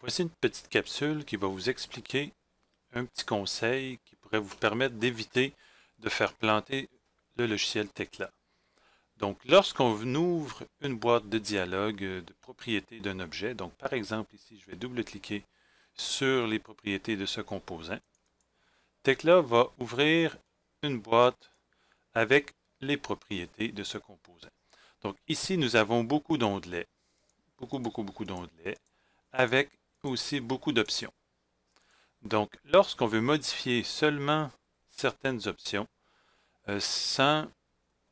Voici une petite capsule qui va vous expliquer un petit conseil qui pourrait vous permettre d'éviter de faire planter le logiciel Tekla. Donc, lorsqu'on ouvre une boîte de dialogue de propriétés d'un objet, donc par exemple ici, je vais double-cliquer sur les propriétés de ce composant, Tekla va ouvrir une boîte avec les propriétés de ce composant. Donc ici, nous avons beaucoup d'onglets, beaucoup d'onglets, avec aussi beaucoup d'options. Donc, lorsqu'on veut modifier seulement certaines options, sans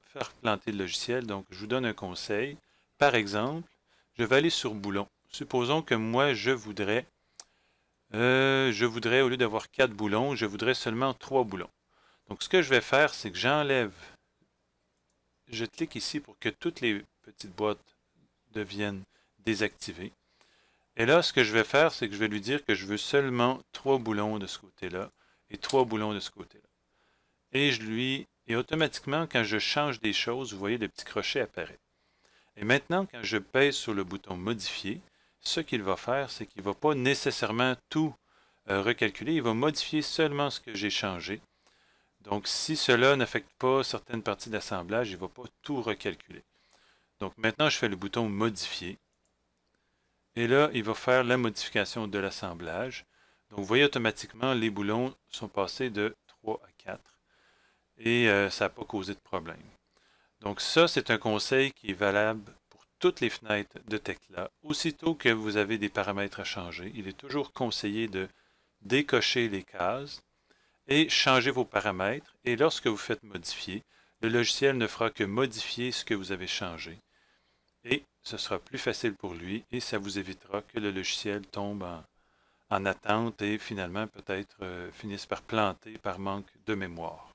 faire planter le logiciel, donc je vous donne un conseil. Par exemple, je vais aller sur boulon. Supposons que moi, je voudrais au lieu d'avoir 4 boulons, je voudrais seulement 3 boulons. Donc, ce que je vais faire, c'est que je clique ici pour que toutes les petites boîtes deviennent désactivées. Et là, ce que je vais faire, c'est que je vais lui dire que je veux seulement 3 boulons de ce côté-là et 3 boulons de ce côté-là. Et automatiquement, quand je change des choses, vous voyez, le petit crochet apparaît. Et maintenant, quand je pèse sur le bouton modifier, ce qu'il va faire, c'est qu'il ne va pas nécessairement tout recalculer, il va modifier seulement ce que j'ai changé. Donc, si cela n'affecte pas certaines parties de l'assemblage, il ne va pas tout recalculer. Donc, maintenant, je fais le bouton modifier. Et là, il va faire la modification de l'assemblage. Donc, vous voyez automatiquement, les boulons sont passés de 3 à 4 et ça n'a pas causé de problème. Donc, ça, c'est un conseil qui est valable pour toutes les fenêtres de Tekla. Aussitôt que vous avez des paramètres à changer, il est toujours conseillé de décocher les cases et changer vos paramètres. Et lorsque vous faites modifier, le logiciel ne fera que modifier ce que vous avez changé. Et ce sera plus facile pour lui et ça vous évitera que le logiciel tombe en attente et finalement peut-être finisse par planter par manque de mémoire.